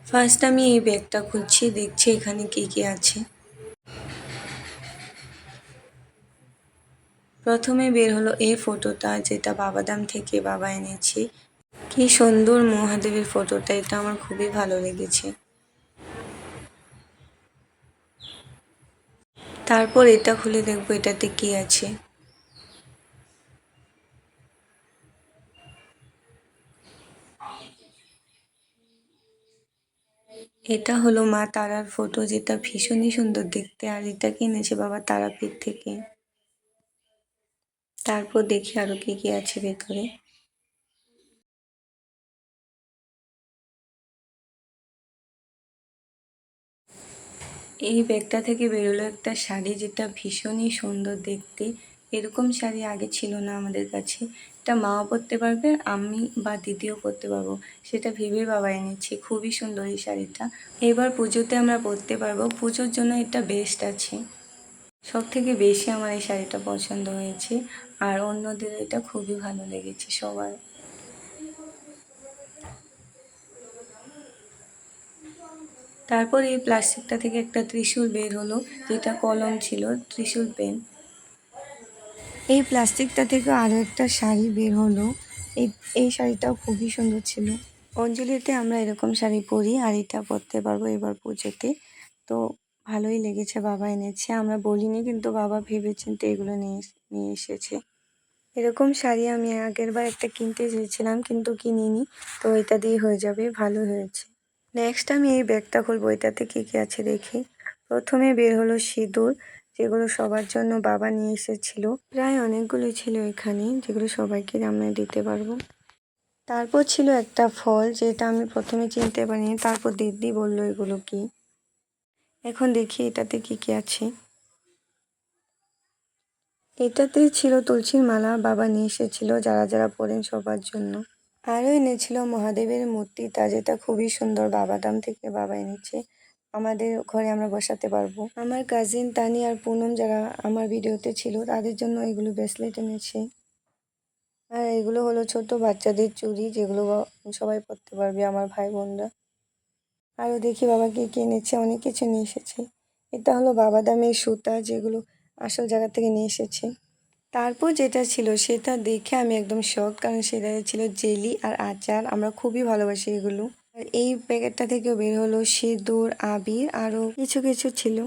First আমি এই ব্যাগটা খুলছি, দেখছি এখানে কি কি আছে। প্রথমে বের হলো এই ফটোটা, যেটা বাবাদাম থেকে বাবা এনেছে। কি সুন্দর মহাদেবের ফটোটা, এটা আমার খুবই ভালো লেগেছে। তারপর এটা খুলে দেখবো এটাতে কি আছে। এটা হলো মা তারার ফটো, যেটা ভীষণই সুন্দর দেখতে, আর এটা কিনেছে বাবা তারাপীঠ থেকে। তারপর দেখি আরো কি কি আছে ভেতরে। এই ব্যাগটা থেকে বেরোলো একটা শাড়ি, যেটা ভীষণই সুন্দর দেখতে। এরকম শাড়ি আগে ছিল না আমাদের কাছে। এটা মাও পরতে পারবে, আমি বা দিদিও পরতে পারবো, সেটা ভেবে বাবা এনেছি। খুবই সুন্দর এই শাড়িটা। এবার পুজোতে আমরা পরতে পারবো, পুজোর জন্য এটা বেস্ট আছে। সব থেকে বেশি আমার এই শাড়িটা পছন্দ হয়েছে, আর অন্যদের এটা খুবই ভালো লেগেছে সবার। তারপর এই প্লাস্টিকটা থেকে একটা ত্রিশূল বের হলো, যেটা কলম ছিল, ত্রিশূল পেন। এই প্লাস্টিকটা থেকে আরও একটা শাড়ি বের হলো। এই এই শাড়িটাও খুবই সুন্দর ছিল। অঞ্জলিতে আমরা এরকম শাড়ি পরি, আর এটা পরতে পারবো এবার পুজোতে। তো ভালোই লেগেছে, বাবা এনেছে, আমরা বলিনি, কিন্তু বাবা ভেবেচিন্তে এগুলো নিয়ে নিয়ে এসেছে। এরকম শাড়ি আমি আগের বার একটা কিনতে চেয়েছিলাম, কিন্তু কিনিনি। তো এটা দিয়ে হয়ে যাবে, ভালো হয়েছে। নেক্সট আমি এই ব্যাগটা খুলবো, এটাতে কী কী আছে দেখি। প্রথমে বের হলো সিঁদুর, যেগুলো সবার জন্য বাবা নিয়ে এসেছিল। প্রায় অনেকগুলো ছিল এখানে, যেগুলো সবাইকে আমরা দিতে পারবো। তারপর ছিল একটা ফল, যেটা আমি প্রথমে চিনতে পারিনি, তারপর দিদি বললো এগুলো কি। এখন দেখি এটাতে কি কি আছে। এটাতে ছিল তুলসীর মালা, বাবা নিয়ে এসেছিল যারা যারা পড়েন সবার জন্য। আরও এনেছিল মহাদেবের মূর্তিটা, যেটা খুবই সুন্দর, বাবাদাম থেকে বাবা এনেছে। আমাদের ঘরে আমরা বসাতে পারবো। আমার কাজিন তানি আর পুনম, যারা আমার ভিডিওতে ছিল, তাদের জন্য এগুলো ব্রেসলেট এনেছে। আর এগুলো হলো ছোট বাচ্চাদের চুড়ি, যেগুলো সবাই পরতে পারবে, আমার ভাই বোনরা। আরও দেখি বাবা কি কি এনেছে, অনেক কিছু নিয়ে এসেছে। এটা হলো বাবাদামের সুতা, যেগুলো আসল জায়গা থেকে নিয়ে এসেছে। তারপর যেটা ছিল সেটা দেখে আমি একদম শক, কারণ সেটা ছিল জেলি আর আচার, আমরা খুবই ভালোবাসি এগুলো। আর এই প্যাকেটটা থেকেও বের হলো সিঁদুর, আবির, আরও কিছু কিছু ছিল।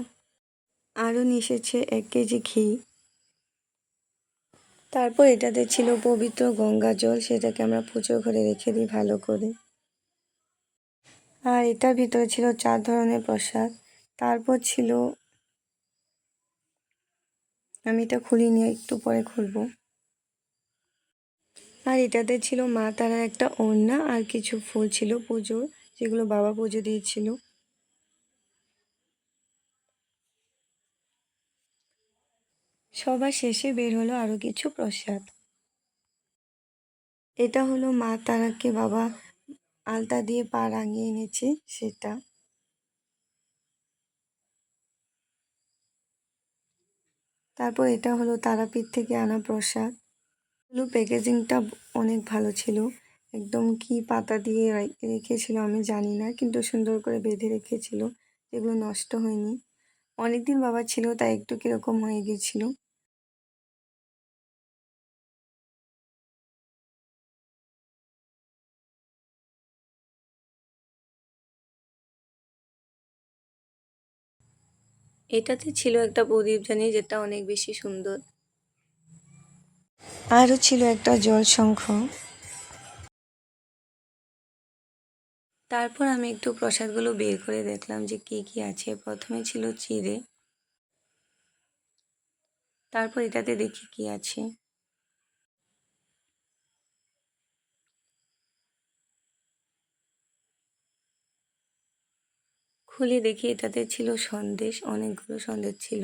আরও নিয়ে এসেছে 1 কেজি ঘি। তারপর এটাতে ছিল পবিত্র গঙ্গা জল, সেটাকে আমরা পুজো ঘরে রেখে দিই ভালো করে। আর এটার ভিতরে ছিল 4 ধরনের প্রসাদ। তারপর ছিল, আমি এটা খুলিনি, একটু পরে খুলবো। আর এটাতে ছিল মা তারার একটা ওড়না, আর কিছু ফুল ছিল পুজোর, যেগুলো বাবা পুজো দিয়েছিল। সবার শেষে বের হলো আরও কিছু প্রসাদ। এটা হলো মা তারাকে বাবা আলতা দিয়ে পা রাঙিয়ে এনেছে সেটা। তারপর এটা হলো তারাপীঠ থেকে আনা প্রসাদ। এগুলো প্যাকেজিংটা অনেক ভালো ছিল, একদম কি পাতা দিয়ে রেখেছিল আমি জানি না, কিন্তু সুন্দর করে বেঁধে রেখেছিল, যেগুলো নষ্ট হয়নি। অনেকদিন বাবা ছিল, তাই একটু কিরকম হয়ে গেছিল। এটাতে ছিল একটা প্রদীপদানি, যেটা অনেক বেশি সুন্দর। আরও ছিল একটা জল শঙ্খ। তারপর আমি একটু প্রসাদগুলো বের করে দেখলাম যে কি কি আছে। প্রথমে ছিল চিড়ে, তারপর এটাতে দেখি কি আছে। খুলে দেখি এটাতে ছিল সন্দেশ, অনেকগুলো সন্দেশ ছিল।